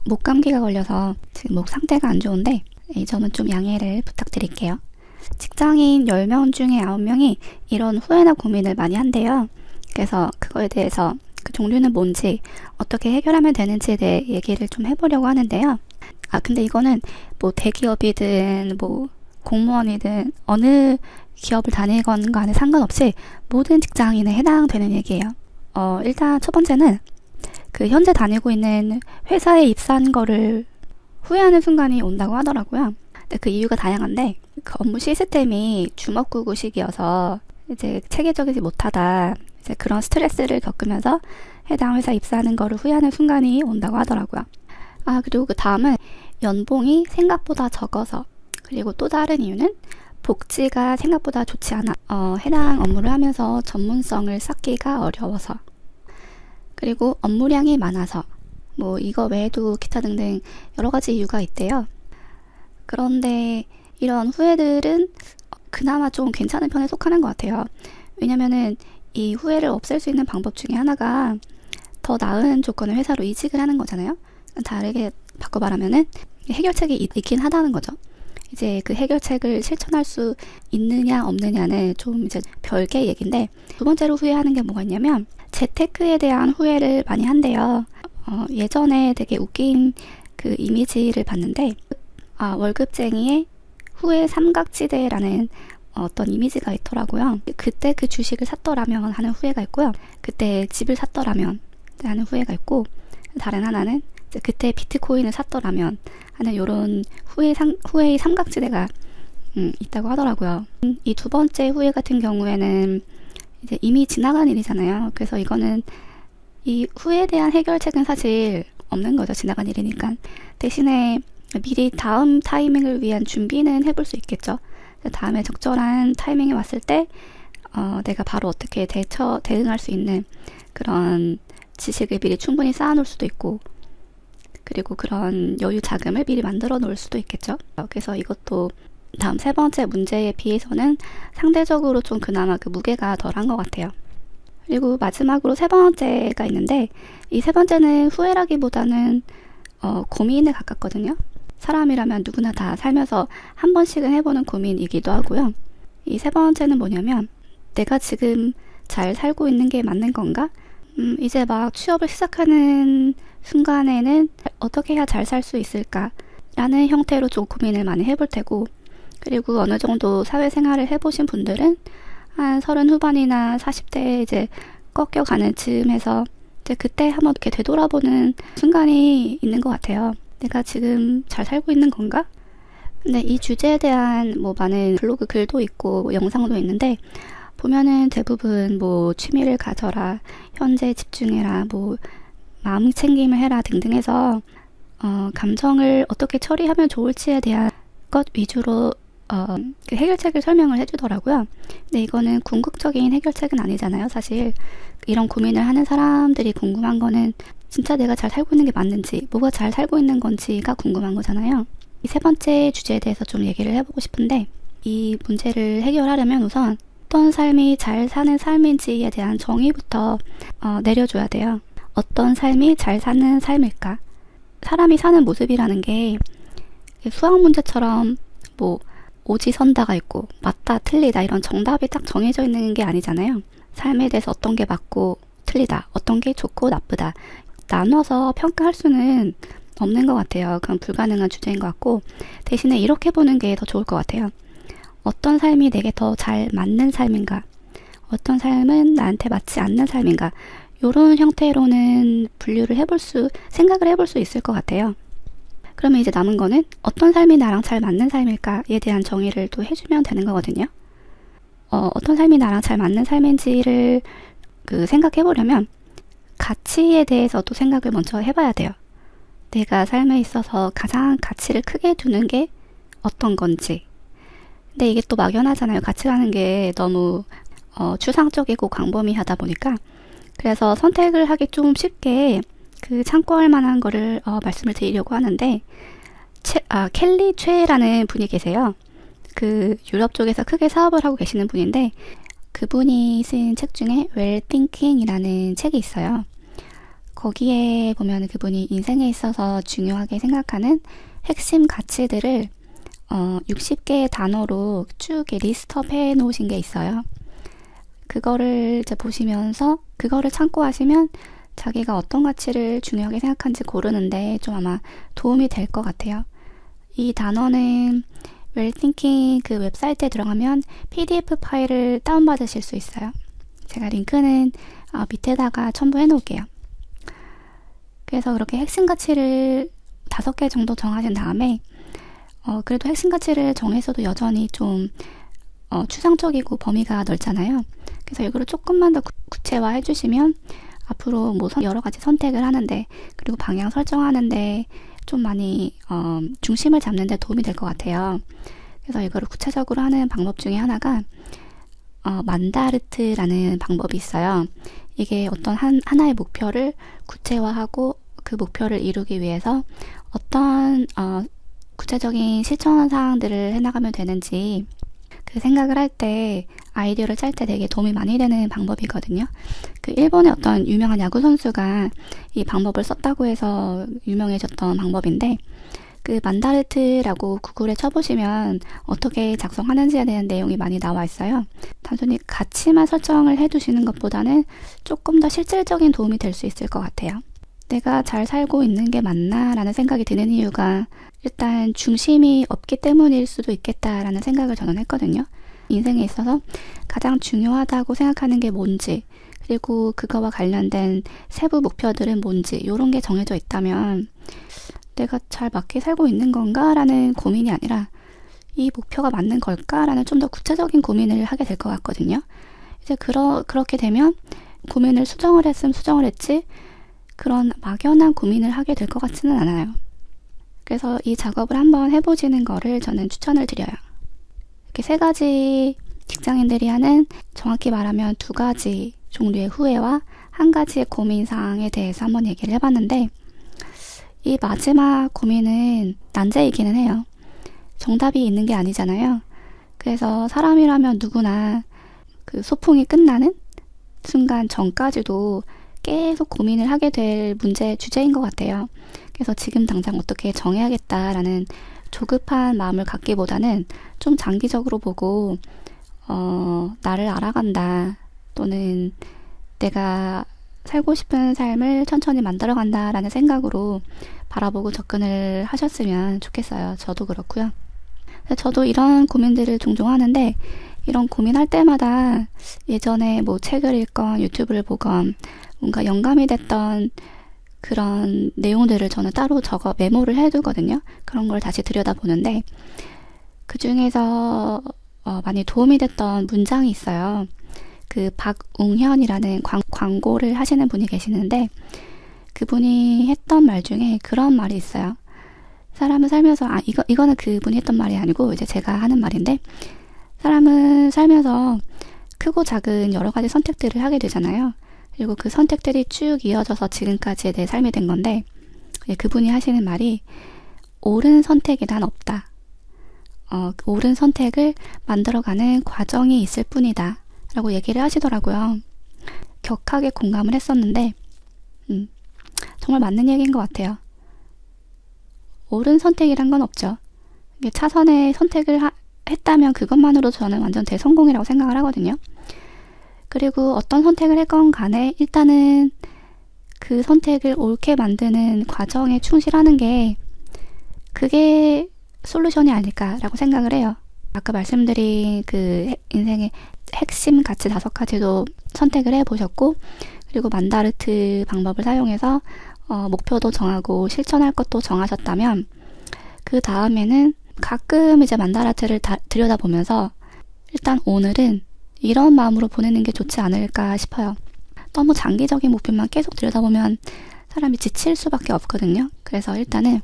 목 감기가 걸려서 지금 목 상태가 안 좋은데 이 점은 좀 양해를 부탁드릴게요. 직장인 10명 중에 9명이 이런 후회나 고민을 많이 한대요. 그래서 그거에 대해서 그 종류는 뭔지, 어떻게 해결하면 되는지에 대해 얘기를 좀 해보려고 하는데요. 근데 이거는 뭐 대기업이든 뭐 공무원이든 어느 기업을 다니건 간에 상관없이 모든 직장인에 해당되는 얘기예요. 일단 첫 번째는 그 현재 다니고 있는 회사에 입사한 거를 후회하는 순간이 온다고 하더라고요. 근데 그 이유가 다양한데 그 업무 시스템이 주먹구구식이어서 이제 체계적이지 못하다, 이제 그런 스트레스를 겪으면서 해당 회사 입사하는 거를 후회하는 순간이 온다고 하더라고요. 그리고 그 다음은 연봉이 생각보다 적어서, 그리고 또 다른 이유는 복지가 생각보다 좋지 않아. 해당 업무를 하면서 전문성을 쌓기가 어려워서, 그리고 업무량이 많아서, 뭐 이거 외에도 기타 등등 여러 가지 이유가 있대요. 그런데 이런 후회들은 그나마 좀 괜찮은 편에 속하는 것 같아요. 왜냐면은 이 후회를 없앨 수 있는 방법 중에 하나가 더 나은 조건의 회사로 이직을 하는 거잖아요. 다르게 바꿔 말하면은 해결책이 있긴 하다는 거죠. 이제 그 해결책을 실천할 수 있느냐 없느냐는 좀 이제 별개 얘기인데, 두 번째로 후회하는 게 뭐가 있냐면 재테크에 대한 후회를 많이 한대요. 예전에 되게 웃긴 그 이미지를 봤는데, 월급쟁이의 후회 삼각지대라는 어떤 이미지가 있더라고요. 그때 그 주식을 샀더라면 하는 후회가 있고요. 그때 집을 샀더라면 하는 후회가 있고, 다른 하나는 그때 비트코인을 샀더라면 하는 이런 후회의 삼각지대가 있다고 하더라고요. 이 두 번째 후회 같은 경우에는 이제 이미 지나간 일이잖아요. 그래서 이거는 이 후회에 대한 해결책은 사실 없는 거죠. 지나간 일이니까. 대신에 미리 다음 타이밍을 위한 준비는 해볼 수 있겠죠. 다음에 적절한 타이밍이 왔을 때 내가 바로 어떻게 대응할 수 있는 그런 지식을 미리 충분히 쌓아놓을 수도 있고, 그리고 그런 여유 자금을 미리 만들어 놓을 수도 있겠죠. 그래서 이것도 다음 세 번째 문제에 비해서는 상대적으로 좀 그나마 그 무게가 덜한 것 같아요. 그리고 마지막으로 세 번째가 있는데, 이 세 번째는 후회라기보다는 고민에 가깝거든요. 사람이라면 누구나 다 살면서 한 번씩은 해보는 고민이기도 하고요. 이 세 번째는 뭐냐면, 내가 지금 잘 살고 있는 게 맞는 건가? 이제 막 취업을 시작하는 순간에는 어떻게 해야 잘 살 수 있을까? 라는 형태로 좀 고민을 많이 해볼 테고, 그리고 어느 정도 사회생활을 해보신 분들은 한 30 후반이나 40대에 이제 꺾여가는 즈음에서 이제 그때 한번 이렇게 되돌아보는 순간이 있는 것 같아요. 내가 지금 잘 살고 있는 건가? 근데 이 주제에 대한 뭐 많은 블로그 글도 있고 뭐 영상도 있는데, 보면은 대부분 뭐 취미를 가져라, 현재 집중해라, 뭐 마음 챙김을 해라 등등 해서 감정을 어떻게 처리하면 좋을지에 대한 것 위주로 그 해결책을 설명을 해주더라고요. 근데 이거는 궁극적인 해결책은 아니잖아요. 사실 이런 고민을 하는 사람들이 궁금한 거는 진짜 내가 잘 살고 있는 게 맞는지, 뭐가 잘 살고 있는 건지가 궁금한 거잖아요. 이 세 번째 주제에 대해서 좀 얘기를 해보고 싶은데, 이 문제를 해결하려면 우선 어떤 삶이 잘 사는 삶인지에 대한 정의부터 내려줘야 돼요. 어떤 삶이 잘 사는 삶일까? 사람이 사는 모습이라는 게 수학 문제처럼 뭐 오지선다가 있고 맞다 틀리다 이런 정답이 딱 정해져 있는 게 아니잖아요. 삶에 대해서 어떤 게 맞고 틀리다, 어떤 게 좋고 나쁘다 나눠서 평가할 수는 없는 것 같아요. 그건 불가능한 주제인 것 같고, 대신에 이렇게 보는 게 더 좋을 것 같아요. 어떤 삶이 내게 더 잘 맞는 삶인가, 어떤 삶은 나한테 맞지 않는 삶인가, 이런 형태로는 생각을 해볼 수 있을 것 같아요. 그러면 이제 남은 거는 어떤 삶이 나랑 잘 맞는 삶일까에 대한 정의를 또 해주면 되는 거거든요. 어떤 삶이 나랑 잘 맞는 삶인지를 생각해 보려면 가치에 대해서도 생각을 먼저 해봐야 돼요. 내가 삶에 있어서 가장 가치를 크게 두는 게 어떤 건지. 근데 이게 또 막연하잖아요. 가치라는 게 너무 추상적이고 광범위하다 보니까. 그래서 선택을 하기 좀 쉽게 참고할 만한 거를 말씀을 드리려고 하는데, 켈리 최라는 분이 계세요. 유럽 쪽에서 크게 사업을 하고 계시는 분인데, 그분이 쓴 책 중에 Well Thinking이라는 책이 있어요. 거기에 보면 그분이 인생에 있어서 중요하게 생각하는 핵심 가치들을 60개의 단어로 쭉 리스트업 해 놓으신 게 있어요. 그거를 이제 보시면서 그거를 참고하시면 자기가 어떤 가치를 중요하게 생각하는지 고르는데 좀 아마 도움이 될 것 같아요. 이 단어는 웰띵킹 그 웹사이트에 들어가면 PDF 파일을 다운받으실 수 있어요. 제가 링크는 밑에다가 첨부해 놓을게요. 그래서 그렇게 핵심 가치를 5개 정도 정하신 다음에 그래도 핵심 가치를 정해서도 여전히 좀 추상적이고 범위가 넓잖아요. 그래서 이거를 조금만 더 구체화 해주시면 앞으로 뭐 여러 가지 선택을 하는데 그리고 방향 설정하는데 좀 많이 중심을 잡는 데 도움이 될 것 같아요. 그래서 이거를 구체적으로 하는 방법 중에 하나가 만다르트라는 방법이 있어요. 이게 어떤 하나의 목표를 구체화하고 그 목표를 이루기 위해서 어떤 구체적인 실천 사항들을 해나가면 되는지 그 생각을 할 때 아이디어를 짤 때 되게 도움이 많이 되는 방법이거든요. 그 일본의 어떤 유명한 야구 선수가 이 방법을 썼다고 해서 유명해졌던 방법인데 그 만다르트라고 구글에 쳐보시면 어떻게 작성하는지에 대한 내용이 많이 나와 있어요. 단순히 가치만 설정을 해두시는 것보다는 조금 더 실질적인 도움이 될 수 있을 것 같아요. 내가 잘 살고 있는 게 맞나? 라는 생각이 드는 이유가 일단 중심이 없기 때문일 수도 있겠다라는 생각을 저는 했거든요. 인생에 있어서 가장 중요하다고 생각하는 게 뭔지 그리고 그거와 관련된 세부 목표들은 뭔지 이런 게 정해져 있다면 내가 잘 맞게 살고 있는 건가? 라는 고민이 아니라 이 목표가 맞는 걸까? 라는 좀 더 구체적인 고민을 하게 될 것 같거든요. 이제 그렇게 되면 고민을 수정을 했으면 수정을 했지 그런 막연한 고민을 하게 될 것 같지는 않아요. 그래서 이 작업을 한번 해보시는 거를 저는 추천을 드려요. 이렇게 3가지 직장인들이 하는 정확히 말하면 2가지 종류의 후회와 1가지의 고민사항에 대해서 한번 얘기를 해봤는데 이 마지막 고민은 난제이기는 해요. 정답이 있는 게 아니잖아요. 그래서 사람이라면 누구나 그 소풍이 끝나는 순간 전까지도 계속 고민을 하게 될 문제 주제인 것 같아요. 그래서 지금 당장 어떻게 정해야겠다라는 조급한 마음을 갖기보다는 좀 장기적으로 보고 나를 알아간다 또는 내가 살고 싶은 삶을 천천히 만들어간다라는 생각으로 바라보고 접근을 하셨으면 좋겠어요. 저도 그렇고요. 저도 이런 고민들을 종종 하는데 이런 고민할 때마다 예전에 뭐 책을 읽건 유튜브를 보건 뭔가 영감이 됐던 그런 내용들을 저는 따로 적어 메모를 해두거든요. 그런 걸 다시 들여다보는데 그 중에서 많이 도움이 됐던 문장이 있어요. 그 박웅현이라는 광고를 하시는 분이 계시는데 그분이 했던 말 중에 그런 말이 있어요. 사람은 살면서 이거는 그분이 했던 말이 아니고 이제 제가 하는 말인데 사람은 살면서 크고 작은 여러 가지 선택들을 하게 되잖아요. 그리고 그 선택들이 쭉 이어져서 지금까지의 내 삶이 된 건데 그분이 하시는 말이 옳은 선택이 난 없다. 옳은 선택을 만들어가는 과정이 있을 뿐이다. 라고 얘기를 하시더라고요. 격하게 공감을 했었는데 정말 맞는 얘기인 것 같아요. 옳은 선택이란 건 없죠. 차선의 선택을 했다면 그것만으로 저는 완전 대성공이라고 생각을 하거든요. 그리고 어떤 선택을 했건 간에 일단은 그 선택을 옳게 만드는 과정에 충실하는 게 그게 솔루션이 아닐까라고 생각을 해요. 아까 말씀드린 그 인생의 핵심 가치 5가지도 선택을 해보셨고 그리고 만다르트 방법을 사용해서 목표도 정하고 실천할 것도 정하셨다면 그 다음에는 가끔 이제 만다르트를 들여다보면서 일단 오늘은 이런 마음으로 보내는 게 좋지 않을까 싶어요. 너무 장기적인 목표만 계속 들여다보면 사람이 지칠 수밖에 없거든요. 그래서 일단은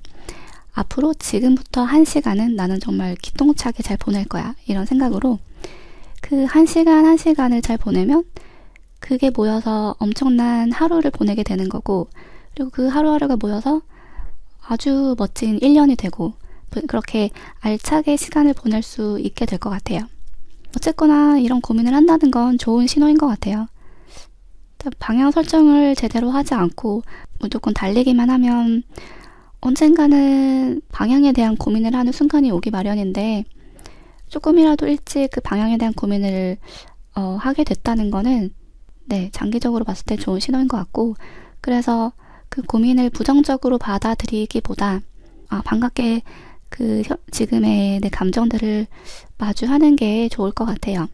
앞으로 지금부터 1시간은 나는 정말 기똥차게 잘 보낼 거야. 이런 생각으로 그 1시간 1시간을 잘 보내면 그게 모여서 엄청난 하루를 보내게 되는 거고 그리고 그 하루하루가 모여서 아주 멋진 1년이 되고 그렇게 알차게 시간을 보낼 수 있게 될 것 같아요. 어쨌거나 이런 고민을 한다는 건 좋은 신호인 것 같아요. 방향 설정을 제대로 하지 않고 무조건 달리기만 하면 언젠가는 방향에 대한 고민을 하는 순간이 오기 마련인데, 조금이라도 일찍 그 방향에 대한 고민을 하게 됐다는 거는 네, 장기적으로 봤을 때 좋은 신호인 것 같고, 그래서 그 고민을 부정적으로 받아들이기보다 반갑게 지금의 내 감정들을 마주하는 게 좋을 것 같아요.